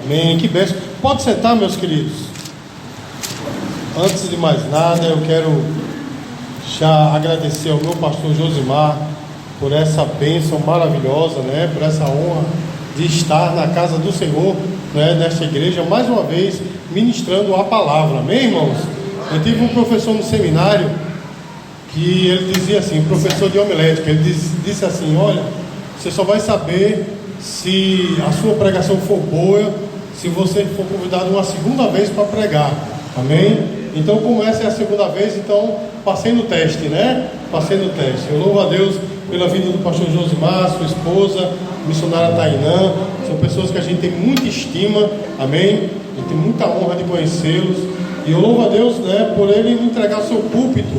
Amém, que bênção. Pode sentar, meus queridos. Antes de mais nada, eu quero já agradecer ao meu pastor Josimar por essa bênção maravilhosa, né? Por essa honra de estar na casa do Senhor, né? Nesta igreja, mais uma vez, ministrando a palavra. Amém, irmãos? Eu tive um professor no seminário que ele dizia assim, professor de homilética, ele disse assim: olha, você só vai saber se a sua pregação for boa se você for convidado uma segunda vez para pregar. Amém? Então, como essa é a segunda vez, então passei no teste, né? Passei no teste. Eu louvo a Deus pela vida do pastor Josimar, sua esposa, missionária Tainã. São pessoas que a gente tem muita estima. Amém? A gente tem muita honra de conhecê-los. E eu louvo a Deus, né, por ele me entregar o seu púlpito,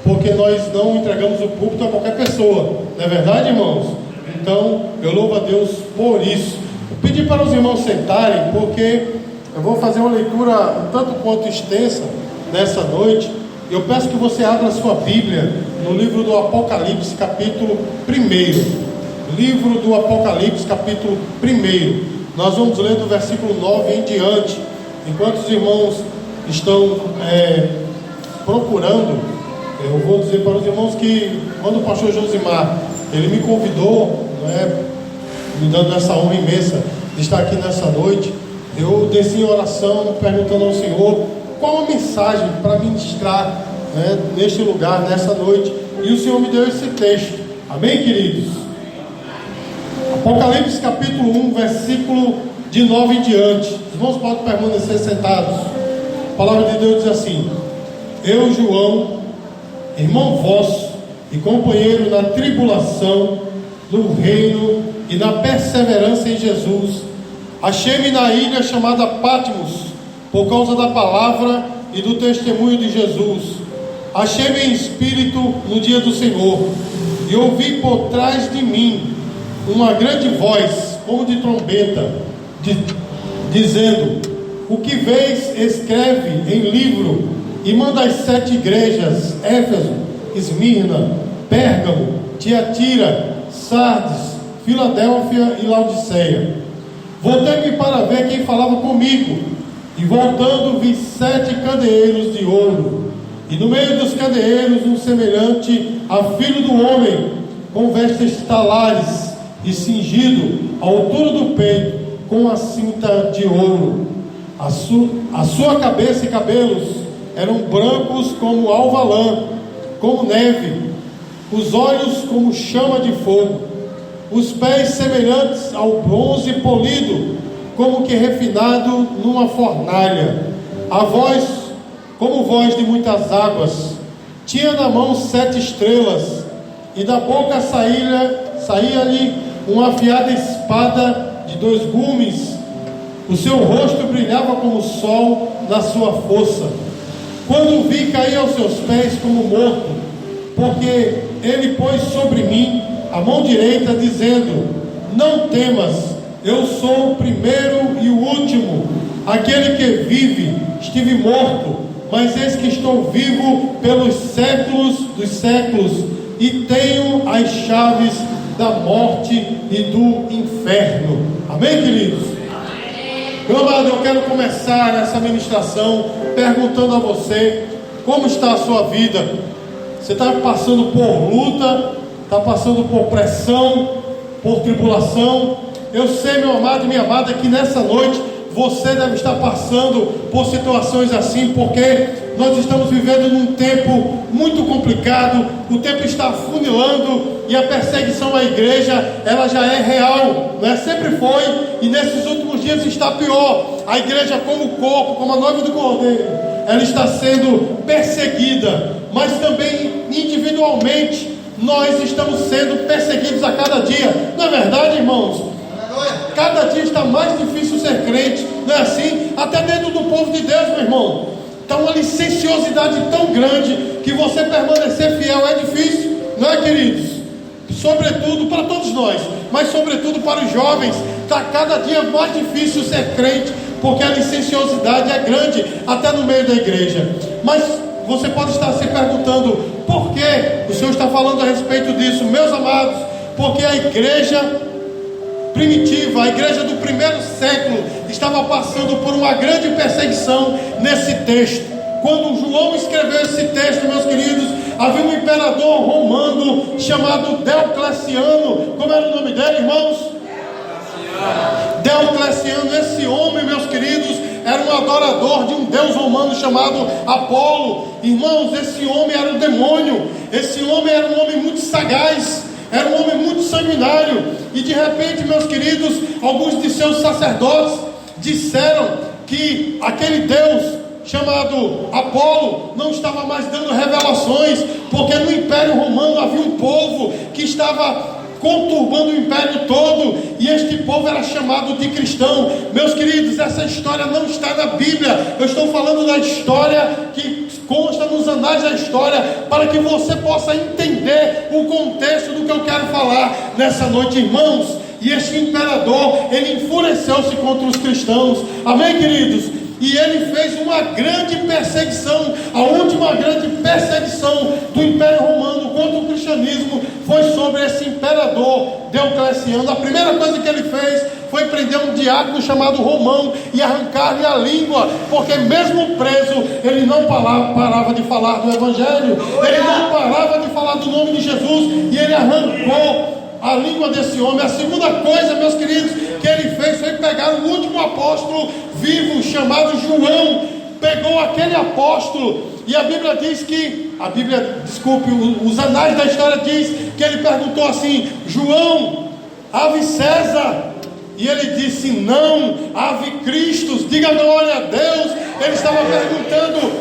porque nós não entregamos o púlpito a qualquer pessoa. Não é verdade, irmãos? Então, eu louvo a Deus por isso. Eu pedi para os irmãos sentarem, porque eu vou fazer uma leitura um tanto quanto extensa nessa noite. Eu peço que você abra a sua Bíblia no livro do Apocalipse, capítulo 1. Livro do Apocalipse, capítulo 1. Nós vamos ler do versículo 9 em diante. Enquanto os irmãos estão procurando, eu vou dizer para os irmãos que quando o pastor Josimar ele me convidou, né, me dando essa honra imensa de estar aqui nessa noite, eu desci em oração perguntando ao Senhor qual a mensagem para ministrar, né, neste lugar, nessa noite, e o Senhor me deu esse texto. Amém, queridos? Apocalipse capítulo 1, versículo de 9 em diante. Os irmãos podem permanecer sentados. A palavra de Deus diz assim: eu, João, irmão vosso e companheiro na tribulação, no reino e na perseverança em Jesus, achei-me na ilha chamada Patmos, por causa da palavra e do testemunho de Jesus. Achei-me em espírito no dia do Senhor, e ouvi por trás de mim uma grande voz, como de trombeta, dizendo: o que vês, escreve em livro, e manda às 7 igrejas: Éfeso, Esmirna, Pérgamo, Tiatira, Sardes, Filadélfia e Laodiceia. Voltei-me para ver quem falava comigo, e voltando vi 7 candeeiros de ouro, e no meio dos candeeiros um semelhante a filho do homem, com vestes talares e cingido à altura do peito com a cinta de ouro. A sua cabeça e cabelos eram brancos como alva lã, como neve, os olhos como chama de fogo, os pés semelhantes ao bronze polido, como que refinado numa fornalha, a voz como voz de muitas águas. Tinha na mão 7 estrelas, e da boca saía-lhe uma afiada espada de 2 gumes. O seu rosto brilhava como o sol na sua força. Quando o vi, caí aos seus pés como morto, porque ele pôs sobre mim a mão direita, dizendo: não temas, eu sou o primeiro e o último, aquele que vive. Estive morto, mas eis que estou vivo pelos séculos dos séculos, e tenho as chaves da morte e do inferno. Amém, queridos? Meu amado, eu quero começar essa ministração perguntando a você: como está a sua vida? Você está passando por luta? Está passando por pressão? Por tribulação? Eu sei, meu amado e minha amada, que nessa noite você deve estar passando por situações assim, porque nós estamos vivendo num tempo muito complicado. O tempo está afunilando e a perseguição à igreja, ela já é real, né? Sempre foi, e nesses últimos dias está pior. A igreja, como corpo, como a noiva do Cordeiro, ela está sendo perseguida, mas também individualmente nós estamos sendo perseguidos a cada dia. Não é verdade, irmãos? Cada dia está mais difícil ser crente, não é assim? Até dentro do povo de Deus, meu irmão, está uma licenciosidade tão grande que você permanecer fiel é difícil, não é, queridos? Sobretudo para todos nós, mas sobretudo para os jovens, está cada dia mais difícil ser crente, porque a licenciosidade é grande até no meio da igreja. Mas você pode estar se perguntando: por que o Senhor está falando a respeito disso? Meus amados, porque a igreja primitiva, a igreja do primeiro século, estava passando por uma grande perseguição nesse texto. Quando João escreveu esse texto, meus queridos, havia um imperador romano chamado Diocleciano. Como era o nome dele, irmãos? Diocleciano. Esse homem, meus queridos, era um adorador de um deus romano chamado Apolo. Irmãos, esse homem era um demônio. Esse homem era um homem muito sagaz, era um homem muito sanguinário. E de repente, meus queridos, alguns de seus sacerdotes disseram que aquele deus chamado Apolo não estava mais dando revelações, porque no Império Romano havia um povo que estava conturbando o império todo, e este povo era chamado de cristão. Meus queridos, essa história não está na Bíblia. Eu estou falando da história que consta nos anais da história, para que você possa entender o contexto do que eu quero falar nessa noite, irmãos. E este imperador, ele enfureceu-se contra os cristãos, amém, queridos? E ele fez uma grande perseguição. A última grande perseguição do Império Romano contra o cristianismo foi sobre esse imperador Diocleciano. A primeira coisa que ele fez foi prender um diácono chamado Romão e arrancar-lhe a língua, porque mesmo preso, ele não parava de falar do Evangelho, ele não parava de falar do nome de Jesus, e ele arrancou a língua desse homem. A segunda coisa, meus queridos, que ele fez foi pegar o último apóstolo vivo, chamado João. Pegou aquele apóstolo, e a Bíblia diz que, os anais da história diz que ele perguntou assim: João, ave César? E ele disse: não, ave Cristo, diga glória a Deus. Ele estava perguntando: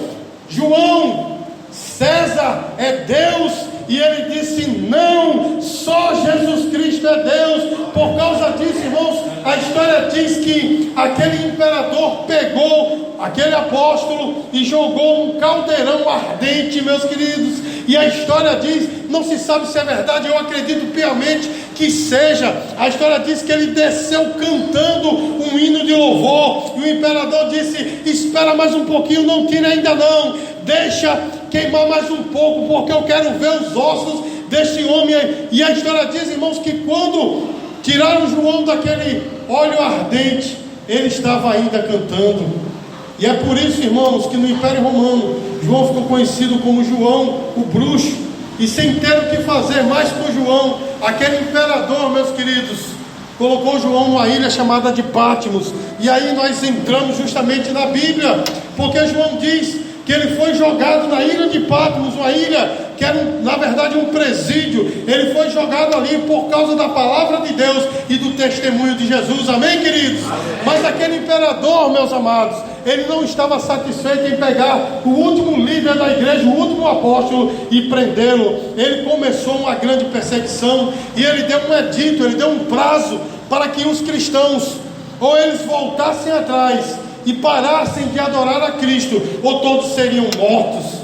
João, César é Deus? E ele disse: não, só Jesus Cristo é Deus. Por causa disso, irmãos, a história diz que aquele imperador pegou aquele apóstolo e jogou um caldeirão ardente, meus queridos. E a história diz, não se sabe se é verdade, eu acredito piamente que seja. A história diz que ele desceu cantando um hino de louvor, e o imperador disse: espera mais um pouquinho, não tire ainda não, deixa queimar mais um pouco, porque eu quero ver os ossos desse homem. E a história diz, irmãos, que quando tiraram João daquele óleo ardente, ele estava ainda cantando. E é por isso, irmãos, que no Império Romano, João ficou conhecido como João o Bruxo. E sem ter o que fazer mais com João, aquele imperador, meus queridos, colocou João numa ilha chamada de Patmos. E aí nós entramos justamente na Bíblia, porque João diz que ele foi jogado na ilha de Patmos, uma ilha que era na verdade um presídio. Ele foi jogado ali por causa da palavra de Deus e do testemunho de Jesus, amém, queridos? Amém. Mas aquele imperador, meus amados, ele não estava satisfeito em pegar o último líder da igreja, o último apóstolo, e prendê-lo. Ele começou uma grande perseguição, e ele deu um edito, ele deu um prazo para que os cristãos, ou eles voltassem atrás e parassem de adorar a Cristo, ou todos seriam mortos.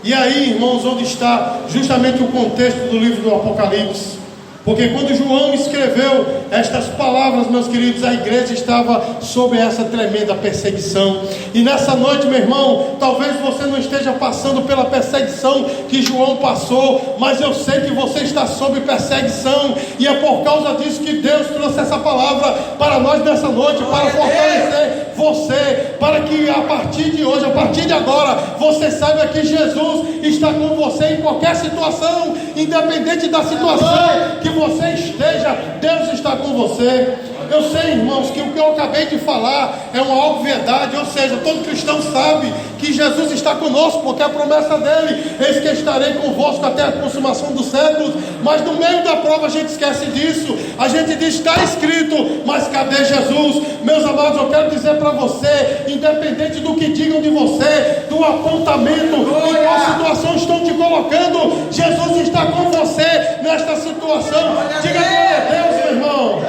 E aí, irmãos, onde está justamente o contexto do livro do Apocalipse? Porque quando João escreveu estas palavras, meus queridos, a igreja estava sob essa tremenda perseguição. E nessa noite, meu irmão, talvez você não esteja passando pela perseguição que João passou, mas eu sei que você está sob perseguição, e é por causa disso que Deus trouxe essa palavra para nós nessa noite, para fortalecer você, para que a partir de hoje, a partir de agora, você saiba que Jesus está com você em qualquer situação, independente da situação que você esteja, Deus está com você. Eu sei, irmãos, que o que eu acabei de falar é uma obviedade, ou seja, todo cristão sabe que Jesus está conosco, porque a promessa dele: eis que estarei convosco até a consumação dos séculos. Mas no meio da prova a gente esquece disso, a gente diz: está escrito, mas cadê Jesus? Meus amados, eu quero dizer para você, independente do que digam de você, do apontamento, em qual situação estão te colocando, Jesus está com você nesta situação. Diga glória a Deus, meu irmão.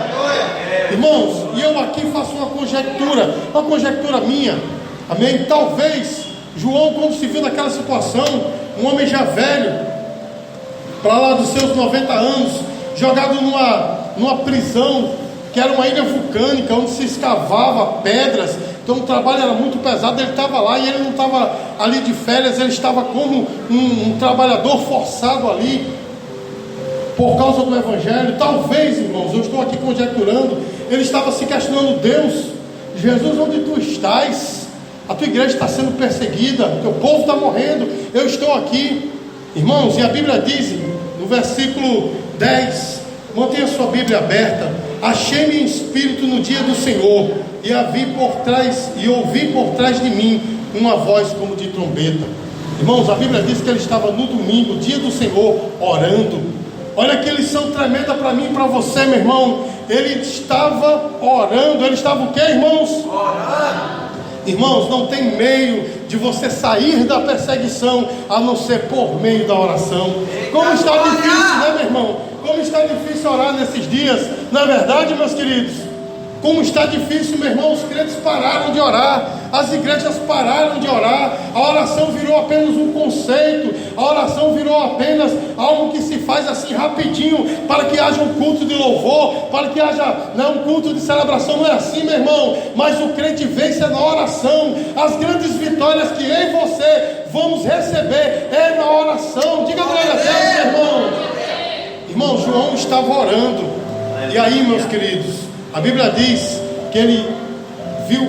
Irmãos, e eu aqui faço uma conjectura minha, amém? Talvez João, quando se viu naquela situação, um homem já velho, para lá dos seus 90 anos, jogado numa prisão, que era uma ilha vulcânica, onde se escavava pedras, então o trabalho era muito pesado. Ele estava lá, e ele não estava ali de férias, ele estava como um trabalhador forçado ali. por causa do Evangelho. Talvez, irmãos, eu estou aqui conjecturando, ele estava se questionando: Deus, Jesus, onde tu estás? A tua igreja está sendo perseguida, o teu povo está morrendo, eu estou aqui. Irmãos, e a Bíblia diz, no versículo 10, mantenha sua Bíblia aberta: achei-me em espírito no dia do Senhor, e ouvi por trás de mim uma voz como de trombeta. Irmãos, a Bíblia diz que ele estava no domingo, dia do Senhor, orando. Olha que lição tremenda para mim e para você, meu irmão. Ele estava orando. Ele estava o quê, irmãos? Orando. Irmãos, não tem meio de você sair da perseguição a não ser por meio da oração. Como está difícil, né, meu irmão? Como está difícil orar nesses dias. Não é verdade, meus queridos? Como está difícil, meu irmão. Os crentes pararam de orar, as igrejas pararam de orar. A oração virou apenas um conceito. A oração virou apenas algo que se faz assim rapidinho, para que haja um culto de louvor, para que haja um culto de celebração. Não é assim, meu irmão. Mas o crente vence na oração. As grandes vitórias que eu e você vamos receber é na oração. Diga glória a Deus, meu irmão. Irmão, João estava orando. E aí, meus queridos, a Bíblia diz que ele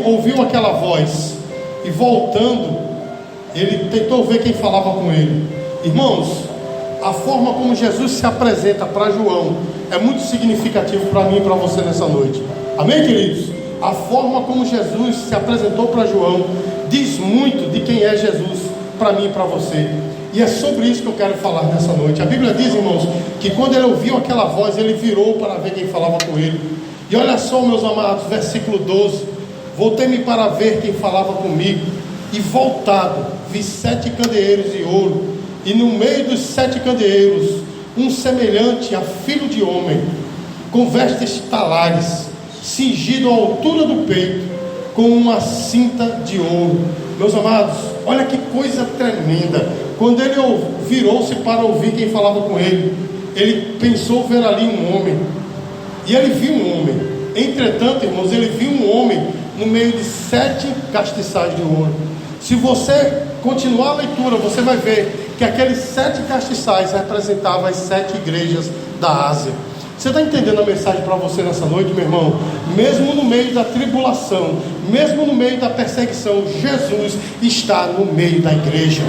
ouviu aquela voz, e voltando, ele tentou ver quem falava com ele. Irmãos, a forma como Jesus se apresenta para João é muito significativo para mim e para você nessa noite. Amém, queridos? A forma como Jesus se apresentou para João diz muito de quem é Jesus para mim e para você. E é sobre isso que eu quero falar nessa noite. A Bíblia diz, irmãos, que quando ele ouviu aquela voz, ele virou para ver quem falava com ele. E olha só, meus amados, versículo 12: voltei-me para ver quem falava comigo, e voltado, vi 7 candeeiros de ouro, e no meio dos 7 candeeiros, um semelhante a filho de homem, com vestes talares, cingido à altura do peito, com uma cinta de ouro. Meus amados, olha que coisa tremenda. Quando ele virou-se para ouvir quem falava com ele, ele pensou ver ali um homem, e ele viu um homem. Entretanto, irmãos, ele viu um homem no meio de 7 castiçais de ouro. Se você continuar a leitura, você vai ver que aqueles 7 castiçais representavam as 7 igrejas da Ásia. Você está entendendo a mensagem para você nessa noite, meu irmão? Mesmo no meio da tribulação, mesmo no meio da perseguição, Jesus está no meio da igreja.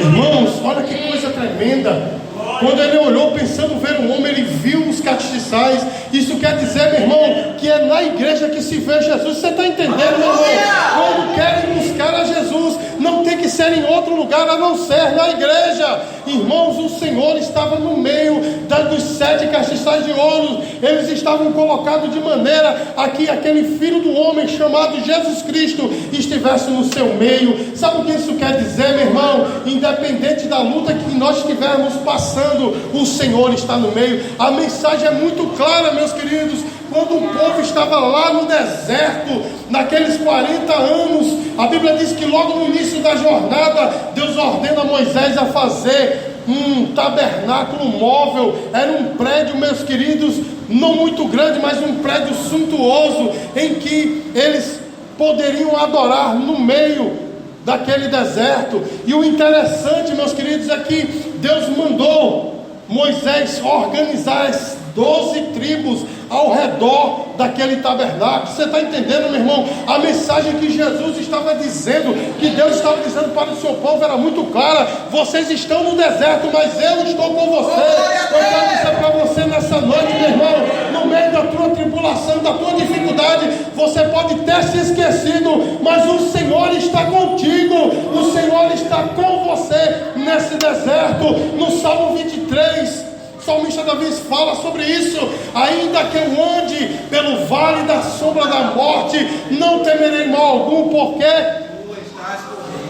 Irmãos, olha que coisa tremenda. Quando ele olhou pensando ver um homem, ele viu os castiçais. Isso quer dizer, meu irmão, que é na igreja que se vê Jesus. Você está entendendo, meu irmão? Quando querem buscar a Jesus, não tem que ser em outro lugar a não ser na igreja. Irmãos, o Senhor estava no meio dos 7 castiçais de ouro. Eles estavam colocados de maneira a que aquele filho do homem chamado Jesus Cristo estivesse no seu meio. Sabe o que isso quer dizer, meu irmão? Independente da luta que nós estivermos passando, o Senhor está no meio. A mensagem é muito clara, meus queridos. Quando o povo estava lá no deserto, naqueles 40 anos, a Bíblia diz que logo no início da jornada, Deus ordena a Moisés a fazer um tabernáculo móvel. Era um prédio, meus queridos, não muito grande, mas um prédio suntuoso, em que eles poderiam adorar no meio daquele deserto. E o interessante, meus queridos, é que Deus mandou Moisés organizar as 12 tribos ao redor daquele tabernáculo. Você está entendendo, meu irmão? A mensagem que Jesus estava dizendo, que Deus estava dizendo para o seu povo, era muito clara. Vocês estão no deserto, mas eu estou com você. Eu quero dizer para você nessa noite, meu irmão, no meio da tua tribulação, da tua dificuldade, você pode ter se esquecido, mas o Senhor está contigo. O Senhor está com você nesse deserto. No Salmo 23, o salmista Davi fala sobre isso: ainda que eu ande pelo vale da sombra da morte, não temerei mal algum, porque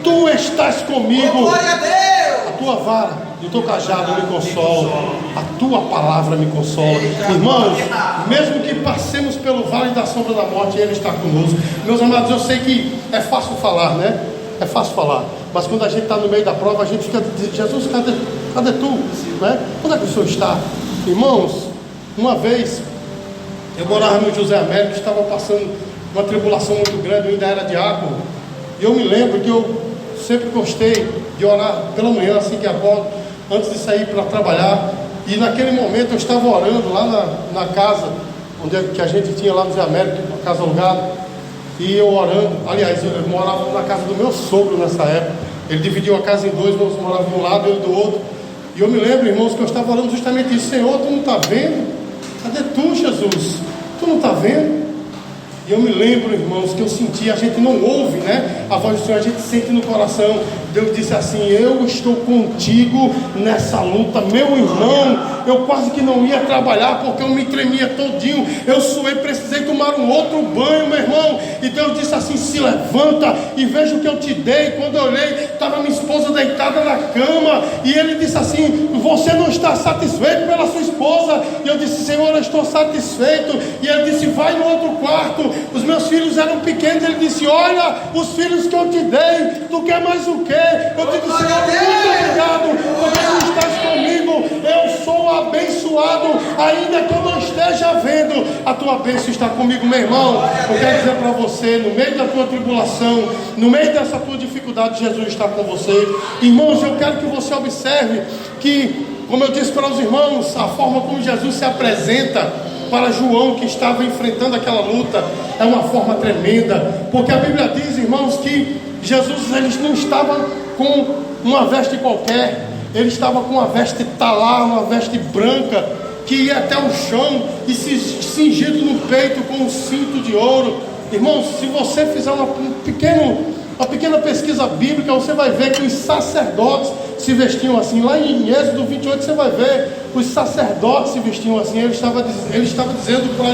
tu estás comigo. Glória a Deus! A tua vara e o teu cajado me consolam, a tua palavra me consola. Irmãos, mesmo que passemos pelo vale da sombra da morte, Ele está conosco. Meus amados, eu sei que é fácil falar, né? É fácil falar, mas quando a gente está no meio da prova, a gente fica dizendo: Jesus, cadê tu? Né? Onde é que o Senhor está? Irmãos, uma vez eu morava no José Américo, estava passando uma tribulação muito grande, eu ainda era diácono, e eu me lembro que eu sempre gostei de orar pela manhã, assim que acordo, antes de sair para trabalhar. E naquele momento eu estava orando lá na casa que a gente tinha lá no Zé Américo, uma casa alugada. E eu orando, aliás, eu morava na casa do meu sogro nessa época. Ele dividiu a casa em dois, nós morávamos de um lado e eu do outro. E eu me lembro, irmãos, que eu estava orando justamente isso: Senhor, tu não está vendo? Cadê tu, Jesus? Tu não está vendo? E eu me lembro, irmãos, que eu senti, a gente não ouve, né, a voz do Senhor, a gente sente no coração. Deus disse assim: eu estou contigo nessa luta, meu irmão. Eu quase que não ia trabalhar porque eu me tremia todinho, eu suei, precisei tomar um outro banho, meu irmão. E Deus disse assim: se levanta e veja o que eu te dei. Quando eu olhei, estava minha esposa deitada na cama, e Ele disse assim: você não está satisfeito pela sua esposa? E eu disse: Senhor, eu estou satisfeito. E Ele disse: vai no outro quarto. Os meus filhos eram pequenos. Ele disse: olha os filhos que eu te dei, tu quer mais o quê? Eu digo: Senhor, muito obrigado, porque tu estás comigo. Eu sou abençoado, ainda que eu não esteja vendo, a tua bênção está comigo, meu irmão. Eu quero dizer para você, no meio da tua tribulação, no meio dessa tua dificuldade, Jesus está com você. Irmãos, eu quero que você observe que, como eu disse para os irmãos, a forma como Jesus se apresenta para João, que estava enfrentando aquela luta, é uma forma tremenda, porque a Bíblia diz, irmãos, que Jesus, ele não estava com uma veste qualquer, ele estava com uma veste talar, uma veste branca, que ia até o chão, e cingido no peito com um cinto de ouro. Irmãos, se você fizer uma pequena pesquisa bíblica, você vai ver que os sacerdotes se vestiam assim. Lá em Êxodo 28 você vai ver, os sacerdotes se vestiam assim. Ele estava dizendo para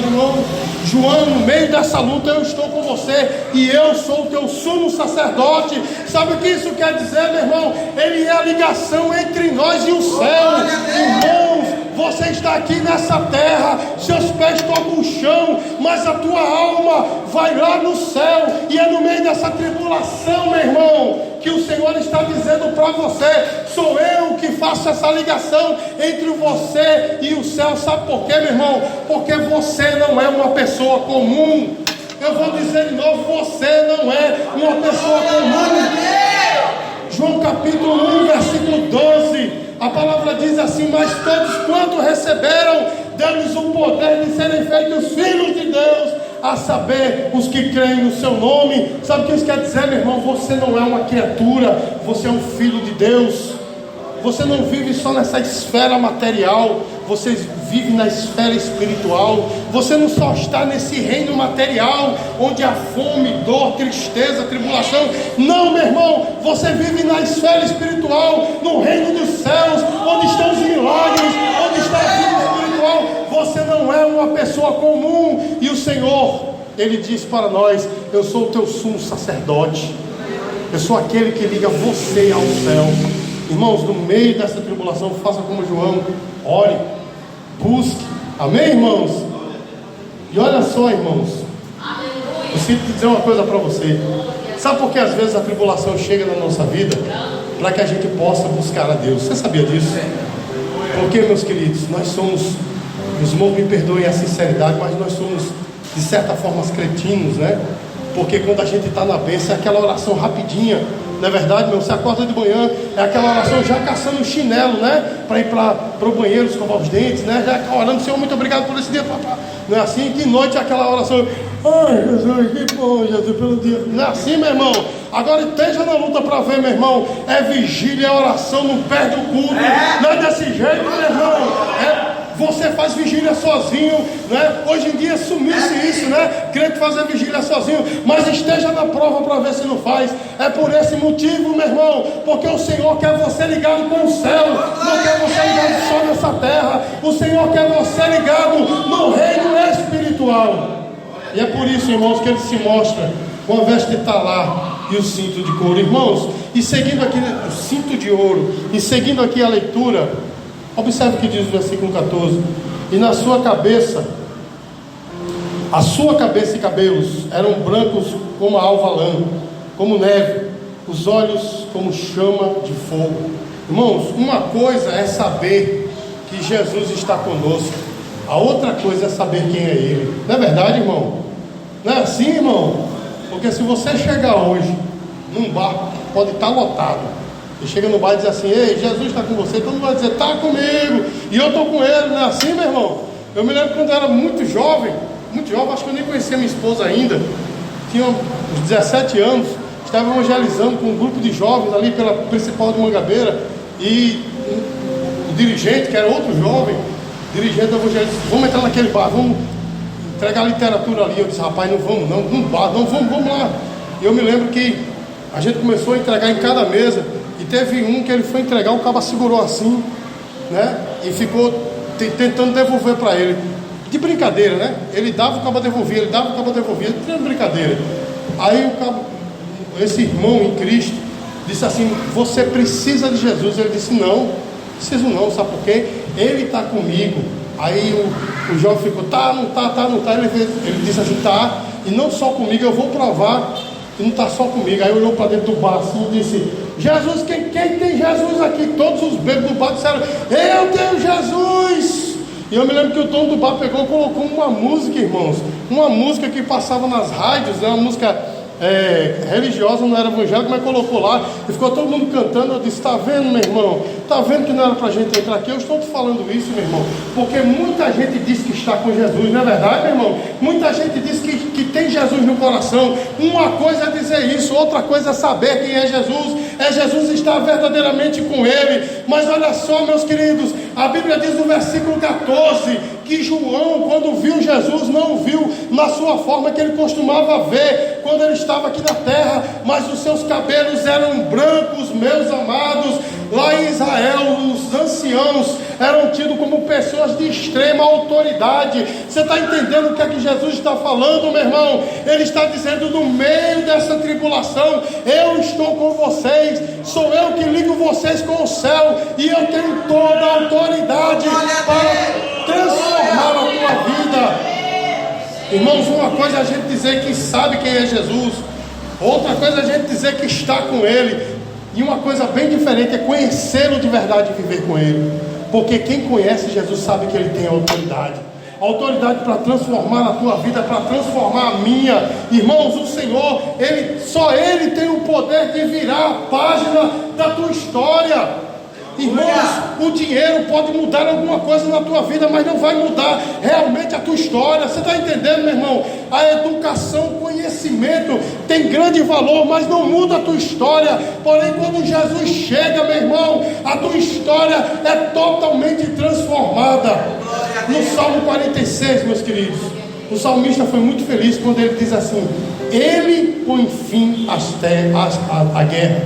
João, no meio dessa luta eu estou com você, e eu sou o teu sumo sacerdote. Sabe o que isso quer dizer, meu irmão? Ele é a ligação entre nós e o céu. Irmãos, você está aqui nessa terra, seus pés tocam o chão, mas a tua alma vai lá no céu. E é no meio dessa tribulação, meu irmão, que o Senhor está dizendo para você: sou eu que faço essa ligação entre você e o céu. Sabe por quê, meu irmão? Porque você não é uma pessoa comum. Eu vou dizer de novo: você não é uma pessoa comum. João capítulo 1, versículo 12, a palavra diz assim: mas todos quanto receberam, deu-lhes o poder de serem feitos filhos de Deus, a saber, os que creem no seu nome. Sabe o que isso quer dizer, meu irmão? Você não é uma criatura, você é um filho de Deus. Você não vive só nessa esfera material, você vive na esfera espiritual. Você não só está nesse reino material, onde há fome, dor, tristeza, tribulação. Não, meu irmão, você vive na esfera espiritual, no reino dos céus, onde estão os milagres, onde está a vida espiritual. Você não é uma pessoa comum. E o Senhor, Ele diz para nós: eu sou o teu sumo sacerdote, eu sou aquele que liga você ao céu. Irmãos, no meio dessa tribulação, faça como João, ore, busque, amém, irmãos? E olha só, irmãos, eu sinto dizer uma coisa para você. Sabe por que às vezes a tribulação chega na nossa vida? Para que a gente possa buscar a Deus. Você sabia disso? Porque, meus queridos, nós somos, os irmãos me perdoem a sinceridade, mas nós somos, de certa forma, cretinos, né? Porque quando a gente está na bênção, é aquela oração rapidinha. Não é verdade, meu? Você acorda de manhã, é aquela oração já caçando o chinelo, né? Para ir para o banheiro, escovar os dentes, né? Já orando: Senhor, muito obrigado por esse dia, papá. Não é assim? Que noite é aquela oração: ai, Jesus, que bom, Jesus, pelo dia. Não é assim, meu irmão? Agora esteja na luta para ver, meu irmão. É vigília, é oração, não perde o culto. Não é desse jeito, meu irmão. Você faz vigília sozinho, né? Hoje em dia sumiu-se isso, né? Crente fazer vigília sozinho, mas esteja na prova para ver se não faz. É por esse motivo, meu irmão, porque o Senhor quer você ligado com o céu, não quer você ligado só nessa terra. O Senhor quer você ligado no reino espiritual. E é por isso, irmãos, que Ele se mostra com a veste talar e o cinto de couro. Irmãos, e seguindo aqui o cinto de ouro, e seguindo aqui a leitura, observe o que diz o versículo 14: e na sua cabeça, a sua cabeça e cabelos eram brancos como a alva lã, como neve, os olhos como chama de fogo. Irmãos, uma coisa é saber que Jesus está conosco, a outra coisa é saber quem é Ele. Não é verdade, irmão? Não é assim, irmão? Porque se você chegar hoje num barco, pode estar lotado, E chega no bar e diz assim: ei, Jesus está com você. Todo mundo vai dizer: está comigo. E eu estou com ele, não é assim, meu irmão? Eu me lembro quando eu era muito jovem, acho que eu nem conhecia minha esposa ainda. Tinha uns 17 anos. Estava evangelizando com um grupo de jovens ali pela principal de Mangabeira. E o dirigente, que era outro jovem, dirigente do evangelismo, disse: vamos entrar naquele bar, vamos entregar literatura ali. Eu disse: rapaz, não vamos não, não bar, não, vamos lá. E eu me lembro que a gente começou a entregar em cada mesa. E teve um que ele foi entregar, o cara segurou assim, né? E ficou tentando devolver para ele. De brincadeira, né? Ele dava, o cara devolvia, ele dava, o cara devolvia, de brincadeira. Aí o cara, esse irmão em Cristo, disse assim: você precisa de Jesus? Ele disse: não, preciso não, sabe por quê? Ele está comigo. Aí o jovem ficou: tá, não tá, tá, não tá. Ele disse assim: tá, e não só comigo, eu vou provar que não está só comigo. Aí olhou para dentro do bar assim e disse: Jesus, quem tem Jesus aqui? Todos os bebês do bar disseram: eu tenho Jesus. E eu me lembro que o dono do bar pegou e colocou uma música, irmãos, uma música que passava nas rádios, uma música religiosa, não era evangélica, mas colocou lá e ficou todo mundo cantando. Eu disse: está vendo, meu irmão? Está vendo que não era para a gente entrar aqui? Eu estou te falando isso, meu irmão, porque muita gente diz que está com Jesus, não é verdade, meu irmão? Muita gente diz que tem Jesus no coração. Uma coisa é dizer isso, outra coisa é saber quem é Jesus. É Jesus estar verdadeiramente com ele. Mas olha só, meus queridos, a Bíblia diz no versículo 14 que João, quando viu Jesus, não viu na sua forma que ele costumava ver quando ele estava aqui na terra, mas os seus cabelos eram brancos, meus amados. Lá em Israel, os anciãos eram tidos como pessoas de extrema autoridade. Você está entendendo o que é que Jesus está falando, meu irmão? Ele está dizendo: no meio dessa tribulação, eu estou com vocês, sou eu que ligo vocês com o céu, e eu tenho toda a autoridade para transformar a tua vida. Irmãos, uma coisa é a gente dizer que sabe quem é Jesus, outra coisa é a gente dizer que está com ele. E uma coisa bem diferente é conhecê-lo de verdade e viver com ele. Porque quem conhece Jesus sabe que ele tem autoridade. Autoridade para transformar a tua vida, para transformar a minha. Irmãos, o Senhor, só Ele tem o poder de virar a página da tua história. Irmãos, o dinheiro pode mudar alguma coisa na tua vida, mas não vai mudar realmente a tua história. Você está entendendo, meu irmão? A educação, o conhecimento tem grande valor, mas não muda a tua história. Porém, quando Jesus chega, meu irmão, a tua história é totalmente transformada. No Salmo 46, meus queridos, o salmista foi muito feliz quando ele diz assim: ele põe fim à guerra,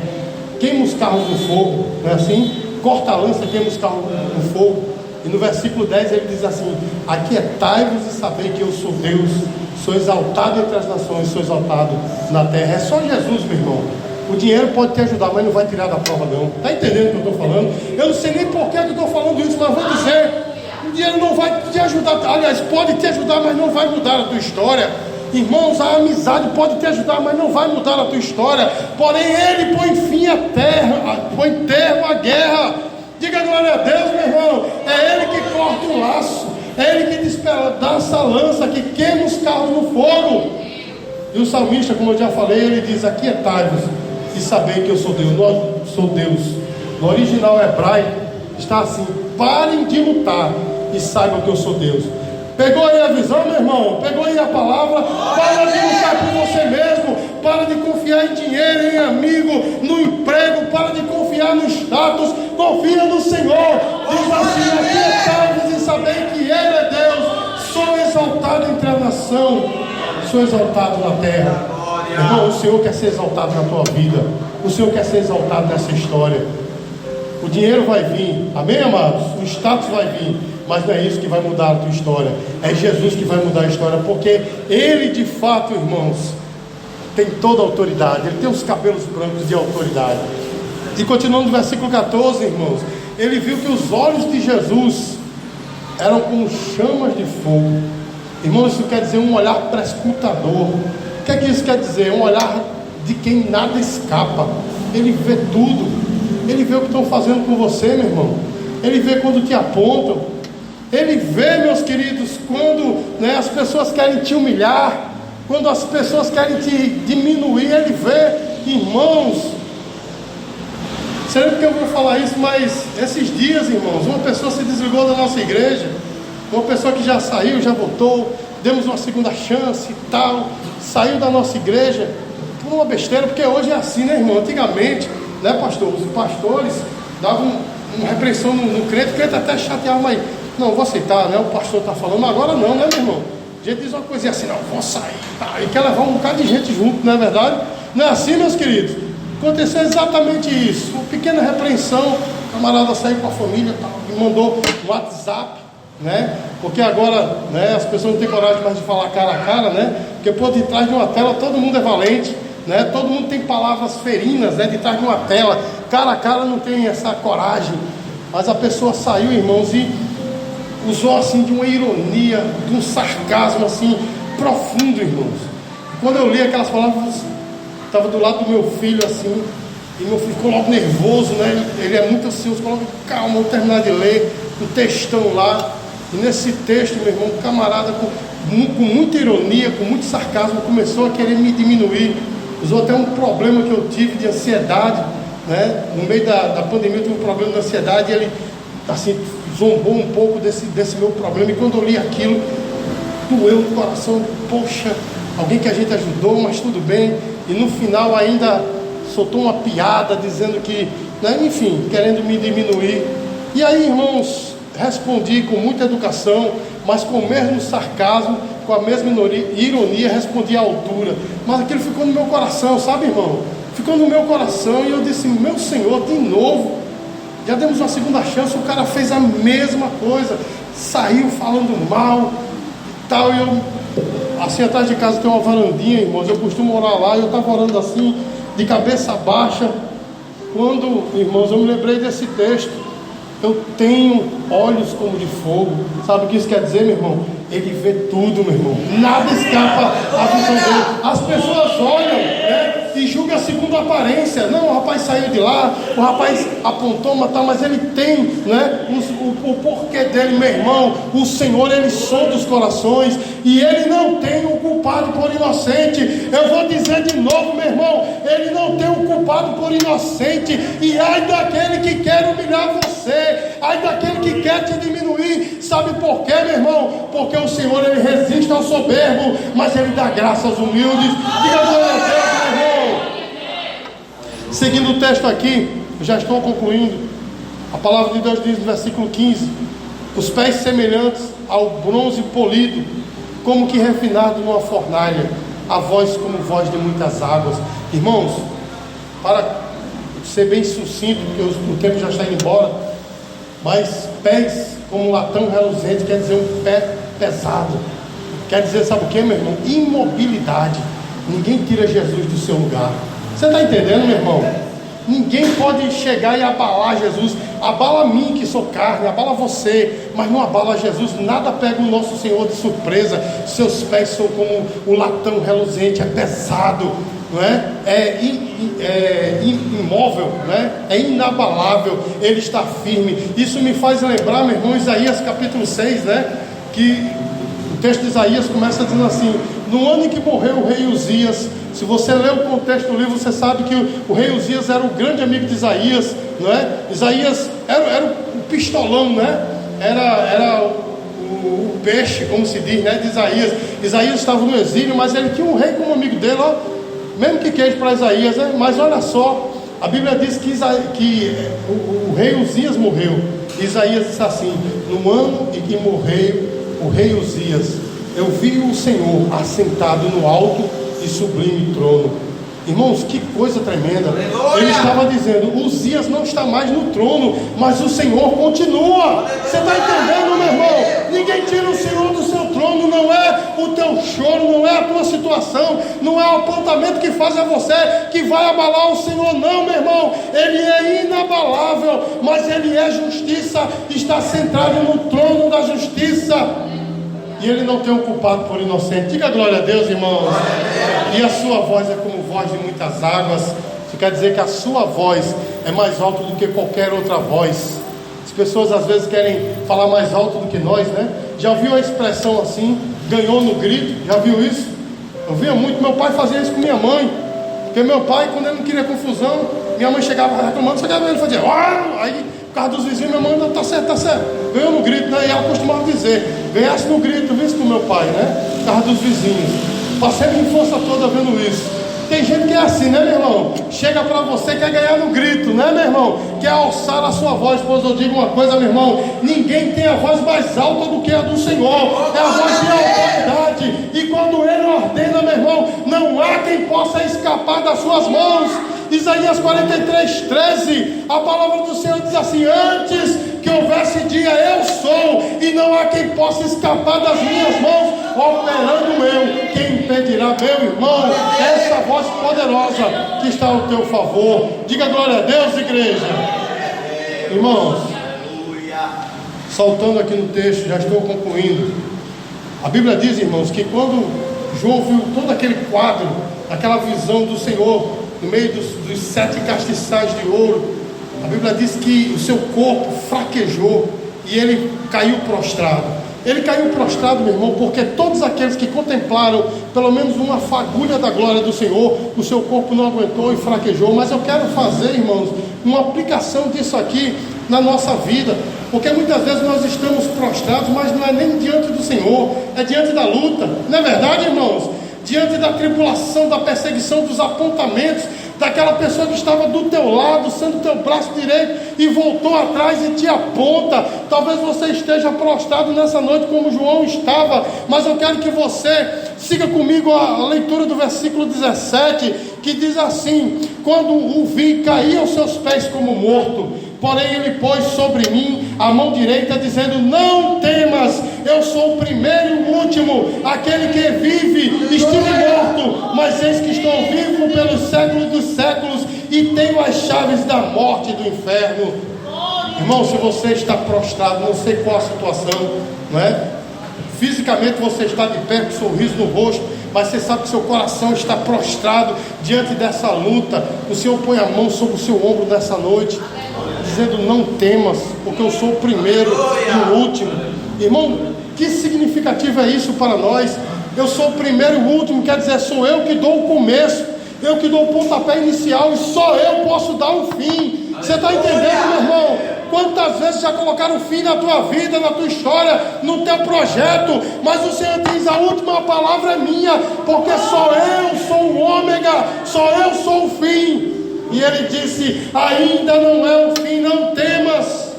queima os carros no fogo, não é assim? Corta a lança, queima os carros no fogo. E no versículo 10 ele diz assim: aquietai-vos e sabei que eu sou Deus, sou exaltado entre as nações, sou exaltado na terra. É só Jesus, meu irmão. O dinheiro pode te ajudar, mas não vai tirar da prova não. Está entendendo o que eu estou falando? Eu não sei nem por que eu estou falando isso, mas vou dizer: o dinheiro não vai te ajudar. Aliás, pode te ajudar, mas não vai mudar a tua história. Irmãos, a amizade pode te ajudar, mas não vai mudar a tua história. Porém, ele põe fim à terra, põe termo à guerra. Diga glória a Deus, meu irmão. É ele que corta o laço, é ele que despedaça a lança, que queima os carros no fogo. E o salmista, como eu já falei, ele diz: aquietai-vos e sabei que eu sou Deus. Eu sou Deus. No original hebraico está assim: parem de lutar e saibam que eu sou Deus. Pegou aí a visão, meu irmão? Pegou aí a palavra? Para de lutar por você mesmo. Para de confiar em dinheiro, em amigo, no emprego. Para de confiar no status. Confia no Senhor. Diz assim: aquietai-vos e sabei que Ele é Deus. Sou exaltado entre a nação, sou exaltado na terra. Irmão, o Senhor quer ser exaltado na tua vida. O Senhor quer ser exaltado nessa história. O dinheiro vai vir, amém, amados? O status vai vir, mas não é isso que vai mudar a tua história. É Jesus que vai mudar a história, porque Ele de fato, irmãos, tem toda a autoridade. Ele tem os cabelos brancos de autoridade. E continuando no versículo 14, irmãos, ele viu que os olhos de Jesus eram como chamas de fogo. Irmãos, isso quer dizer um olhar prescrutador. O que é que isso quer dizer? Um olhar de quem nada escapa. Ele vê tudo. Ele vê o que estão fazendo com você, meu irmão. Ele vê quando te apontam. Ele vê, meus queridos, quando as pessoas querem te humilhar, quando as pessoas querem te diminuir. Ele vê, irmãos. Sei porque eu vou falar isso, mas esses dias, irmãos, uma pessoa se desligou da nossa igreja, uma pessoa que já saiu, já voltou, demos uma segunda chance e tal, saiu da nossa igreja por uma besteira, porque hoje é assim, né, irmão? Antigamente, né, pastor, os pastores davam uma repreensão no crente, o crente até chateava, mas não, vou aceitar, né? O pastor está falando, agora não, né, meu irmão? A gente diz uma coisinha assim, não, vou sair, tá? E quer levar um bocado de gente junto, não é verdade? Não é assim, meus queridos? Aconteceu exatamente isso, uma pequena repreensão, o camarada saiu com a família, tá, e mandou um WhatsApp, né? Porque agora, né, as pessoas não têm coragem mais de falar cara a cara, né? Porque por detrás de uma tela todo mundo é valente, né? Todo mundo tem palavras ferinas, né? De trás de uma tela, cara a cara não tem essa coragem. Mas a pessoa saiu, irmãos, e usou assim de uma ironia, de um sarcasmo assim profundo, irmãos. Quando eu li aquelas palavras, estava do lado do meu filho assim, e meu filho ficou logo nervoso, né? Ele é muito ansioso, falou, calma, vou terminar de ler o textão lá. E nesse texto, meu irmão, um camarada com muita ironia, com muito sarcasmo, começou a querer me diminuir. Usou até um problema que eu tive de ansiedade, né? No meio da pandemia eu tive um problema de ansiedade, e ele assim zombou um pouco desse meu problema. E quando eu li aquilo, doeu no coração. Poxa, alguém que a gente ajudou, mas tudo bem. E no final ainda soltou uma piada dizendo que, né, enfim, querendo me diminuir. E aí, irmãos, respondi com muita educação, mas com o mesmo sarcasmo, com a mesma ironia, respondi à altura. Mas aquilo ficou no meu coração, sabe, irmão? Ficou no meu coração, e eu disse, meu Senhor, de novo, já demos uma segunda chance, o cara fez a mesma coisa, saiu falando mal e tal. E eu, assim, atrás de casa tem uma varandinha, irmãos, eu costumo orar lá, e eu estava orando assim, de cabeça baixa, quando, irmãos, eu me lembrei desse texto. Eu tenho olhos como de fogo. Sabe o que isso quer dizer, meu irmão? Ele vê tudo, meu irmão. Nada escapa à visão dele. As pessoas olham, né, e julgam segundo a aparência. Não, o rapaz saiu de lá, o rapaz apontou, mas ele tem, né, o porquê dele, meu irmão. O Senhor, Ele sonda os corações, e Ele não tem o culpado por inocente. Eu vou dizer de novo, meu irmão, Ele não tem o culpado por inocente. E ai daquele que quer humilhar você, ai daquele que quer te diminuir. Sabe por quê, meu irmão? Porque o Senhor, Ele resiste ao soberbo, mas Ele dá graça aos humildes. Diga glória a Deus, meu irmão. Seguindo o texto aqui, já estou concluindo. A palavra de Deus diz no versículo 15: os pés semelhantes ao bronze polido, como que refinado numa fornalha, a voz como voz de muitas águas. Irmãos, para ser bem sucinto, porque o tempo já está indo embora, mas pés como latão reluzente quer dizer um pé pesado. Quer dizer, sabe o que, meu irmão? Imobilidade. Ninguém tira Jesus do seu lugar. Você está entendendo, meu irmão? Ninguém pode chegar e abalar Jesus. Abala a mim, que sou carne, abala você, mas não abala Jesus. Nada pega o nosso Senhor de surpresa. Seus pés são como o latão reluzente, é pesado, não é? É imóvel, né? É inabalável, Ele está firme. Isso me faz lembrar, meu irmão, Isaías capítulo 6, né? Que o texto de Isaías começa dizendo assim: no ano em que morreu o rei Uzias. Se você ler o contexto do livro, você sabe que o rei Uzias era o grande amigo de Isaías, não é? Isaías era o pistolão, né? Era o peixe, como se diz, né? De Isaías. Isaías estava no exílio, mas ele tinha um rei como amigo dele, ó, mesmo que queijo para Isaías, né? Mas olha só, a Bíblia diz que o rei Uzias morreu. Isaías disse assim: no ano em que morreu o rei Uzias, eu vi o Senhor assentado no alto e sublime trono. Irmãos, que coisa tremenda. Ele estava dizendo: Uzias não está mais no trono, mas o Senhor continua. Você está entendendo, meu irmão? Ninguém tira o Senhor do seu trono. Não é o teu choro, não é a tua situação, não é o apontamento que faz a você que vai abalar o Senhor. Não, meu irmão, Ele é inabalável, mas Ele é justiça, está centrado no trono da justiça. E Ele não tem um culpado por inocente. Diga glória a Deus, irmãos. E a sua voz é como voz de muitas águas. Isso quer dizer que a sua voz é mais alta do que qualquer outra voz. As pessoas às vezes querem falar mais alto do que nós, né? Já ouviu a expressão assim, ganhou no grito? Já viu isso? Eu via muito, meu pai fazia isso com minha mãe. Porque meu pai, quando ele não queria confusão, minha mãe chegava reclamando, ele fazia, aí por causa dos vizinhos, minha mãe, tá certo, ganhou no grito, né? E ela costumava dizer, ganhasse no grito, viu isso com meu pai, né? Por causa dos vizinhos. Passei minha infância toda vendo isso. Tem gente que é assim, né, meu irmão? Chega pra você, quer ganhar no grito, né, meu irmão? Quer alçar a sua voz. Pois eu digo uma coisa, meu irmão, ninguém tem a voz mais alta do que a do Senhor. É a voz de autoridade. E quando Ele ordena, meu irmão, não há quem possa escapar das suas mãos. Isaías 43:13, a palavra do Senhor diz assim: antes que houvesse dia, eu sou, e não há quem possa escapar das minhas mãos, operando eu. Quem impedirá, meu irmão, essa voz poderosa que está ao teu favor? Diga glória a Deus, igreja. Irmãos, saltando aqui no texto, já estou concluindo. A Bíblia diz, irmãos, que quando João viu todo aquele quadro, aquela visão do Senhor no meio dos 7 castiçais de ouro, a Bíblia diz que o seu corpo fraquejou e ele caiu prostrado. Ele caiu prostrado, meu irmão, porque todos aqueles que contemplaram pelo menos uma fagulha da glória do Senhor, o seu corpo não aguentou e fraquejou. Mas eu quero fazer, irmãos, uma aplicação disso aqui na nossa vida, porque muitas vezes nós estamos prostrados, mas não é nem diante do Senhor, é diante da luta. Não é verdade, irmãos? Diante da tribulação, da perseguição, dos apontamentos, daquela pessoa que estava do teu lado, sendo teu braço direito, e voltou atrás e te aponta. Talvez você esteja prostrado nessa noite como João estava, mas eu quero que você siga comigo a leitura do versículo 17, que diz assim: quando o vi, caí aos seus pés como morto, porém ele pôs sobre mim a mão direita, dizendo: não temas, eu sou o primeiro e o último, aquele que vive. Estive morto, mas eis que estou vivo pelos séculos dos séculos, e tenho as chaves da morte e do inferno. Irmão, se você está prostrado, não sei qual a situação, não é? Fisicamente você está de pé com um sorriso no rosto, mas você sabe que seu coração está prostrado diante dessa luta. O Senhor põe a mão sobre o seu ombro nessa noite, dizendo: não temas, porque eu sou o primeiro e o último. Irmão, que significativo é isso para nós? Eu sou o primeiro e o último, quer dizer, sou eu que dou o começo, eu que dou o pontapé inicial, e só eu posso dar o fim. Você está entendendo, meu irmão? Quantas vezes já colocaram fim na tua vida, na tua história, no teu projeto, mas o Senhor diz: a última palavra é minha, porque só eu sou o ômega, só eu sou o fim. E ele disse: ainda não é o fim, não temas.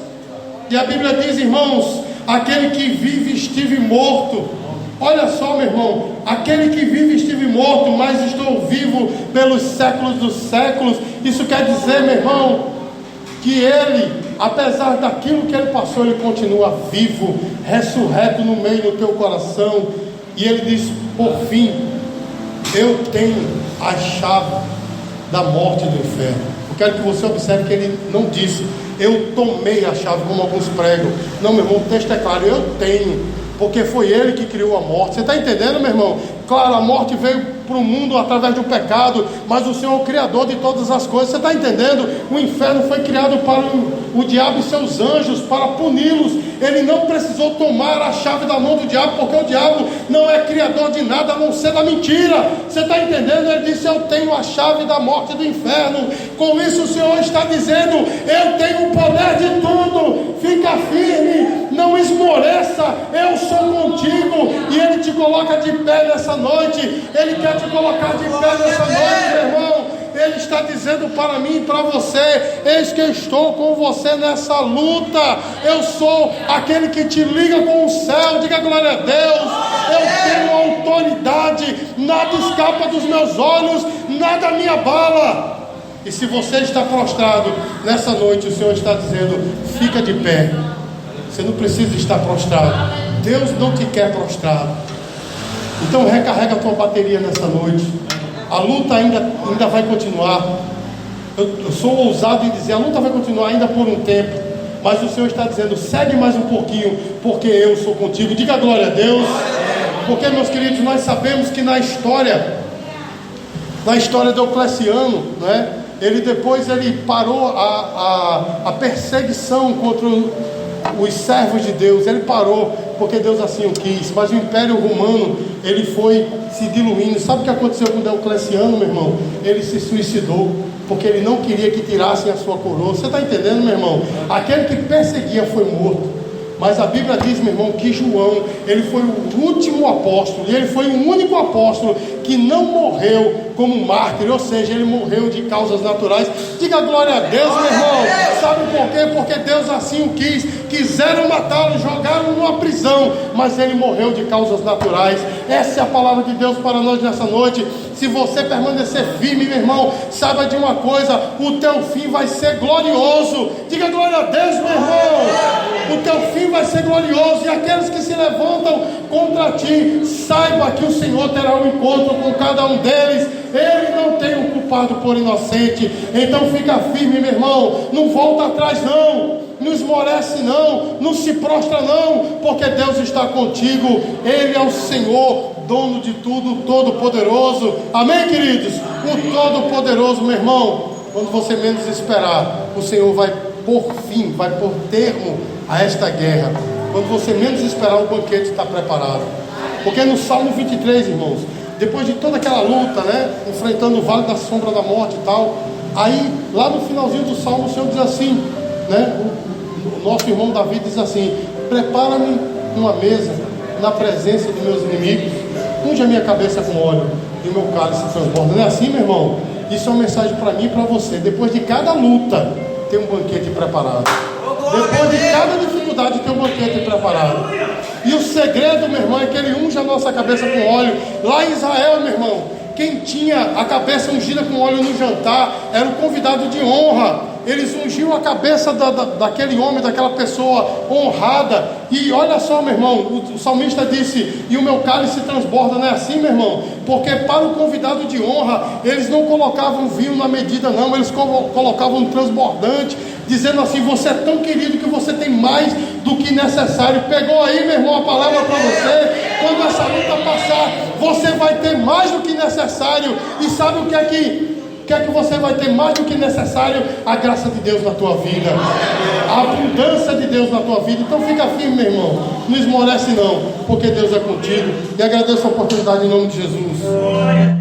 E a Bíblia diz, irmãos, aquele que vive estive morto. Olha só, meu irmão, aquele que vive estive morto, mas estou vivo pelos séculos dos séculos. Isso quer dizer, meu irmão, que ele, apesar daquilo que ele passou, ele continua vivo, ressurreto no meio do teu coração. E ele diz: por fim, eu tenho a chave da morte e do inferno. Eu quero que você observe que ele não disse: eu tomei a chave, como alguns pregam. Não, meu irmão, o texto é claro: eu tenho, porque foi ele que criou a morte. Você está entendendo, meu irmão? Claro, a morte veio para o mundo através do pecado, mas o Senhor é o Criador de todas as coisas. Você está entendendo? O inferno foi criado para o diabo e seus anjos, para puni-los. Ele não precisou tomar a chave da mão do diabo, porque o diabo não é criador de nada a não ser da mentira. Você está entendendo? Ele disse: eu tenho a chave da morte e do inferno. Com isso o Senhor está dizendo: eu tenho o poder de tudo. Fica firme, não esmoreça, eu sou contigo. E Ele te coloca de pé nessa noite. Ele quer te colocar de pé nessa noite, meu irmão. Ele está dizendo para mim e para você: eis que eu estou com você nessa luta. Eu sou aquele que te liga com o céu. Diga glória a Deus. Eu tenho autoridade, nada escapa dos meus olhos, nada me abala. E se você está prostrado nessa noite, o Senhor está dizendo: fica de pé. Você não precisa estar prostrado. Deus não te quer prostrado. Então recarrega a tua bateria nessa noite. A luta ainda vai continuar. Eu sou ousado em dizer: a luta vai continuar ainda por um tempo. Mas o Senhor está dizendo: segue mais um pouquinho, porque eu sou contigo. Diga glória a Deus. Porque, meus queridos, nós sabemos que na história de Diocleciano, né, ele parou a perseguição contra os servos de Deus. Ele parou porque Deus assim o quis. Mas o Império Romano, ele foi se diluindo. Sabe o que aconteceu com Diocleciano, meu irmão? Ele se suicidou. porque ele não queria que tirassem a sua coroa. Você está entendendo, meu irmão? Aquele que perseguia foi morto. Mas a Bíblia diz, meu irmão, que João, ele foi o último apóstolo, e ele foi o único apóstolo que não morreu como mártir, ou seja, ele morreu de causas naturais. Diga glória a Deus, meu irmão. Sabe por quê? Porque Deus assim o quis. Quiseram matá-lo, jogaram numa prisão, mas ele morreu de causas naturais. Essa é a palavra de Deus para nós nessa noite. Se você permanecer firme, meu irmão, saiba de uma coisa: o teu fim vai ser glorioso. Diga glória a Deus, meu irmão. O teu fim vai ser glorioso, e aqueles que se levantam contra ti, saiba que o Senhor terá um encontro com cada um deles. Ele não tem o culpado por inocente. Então fica firme, meu irmão. Não volta atrás não, não esmorece não, não se prostra não, porque Deus está contigo. Ele é o Senhor, dono de tudo, todo-poderoso. Amém, queridos? O todo-poderoso, meu irmão. Quando você menos esperar, o Senhor vai pôr fim, vai pôr termo a esta guerra. Quando você menos esperar, o banquete está preparado. Porque no Salmo 23, irmãos, depois de toda aquela luta, né, enfrentando o vale da sombra da morte e tal, aí lá no finalzinho do Salmo, o Senhor diz assim, né, o nosso irmão Davi diz assim: prepara-me uma mesa na presença dos meus inimigos, unge a minha cabeça com óleo e o meu cálice se transborda. Não é assim, meu irmão? Isso é uma mensagem para mim e para você. Depois de cada luta, tem um banquete preparado. Depois de cada dificuldade, tem um banquete preparado. E o segredo, meu irmão, é que ele unge a nossa cabeça com óleo. Lá em Israel, meu irmão, quem tinha a cabeça ungida com óleo no jantar era o convidado de honra. Eles ungiam a cabeça daquele homem, daquela pessoa honrada. E olha só, meu irmão, o salmista disse: e o meu cálice transborda. Não é assim, meu irmão? Porque para o convidado de honra, eles não colocavam vinho na medida não, eles colocavam um transbordante, dizendo assim: você é tão querido que você tem mais do que necessário. Pegou aí, meu irmão, a palavra para você? Quando essa luta passar, você vai ter mais do que necessário. E sabe o que é que você vai ter mais do que necessário? A graça de Deus na tua vida, a abundância de Deus na tua vida. Então fica firme, meu irmão, não esmorece não, porque Deus é contigo. E agradeço a oportunidade em nome de Jesus.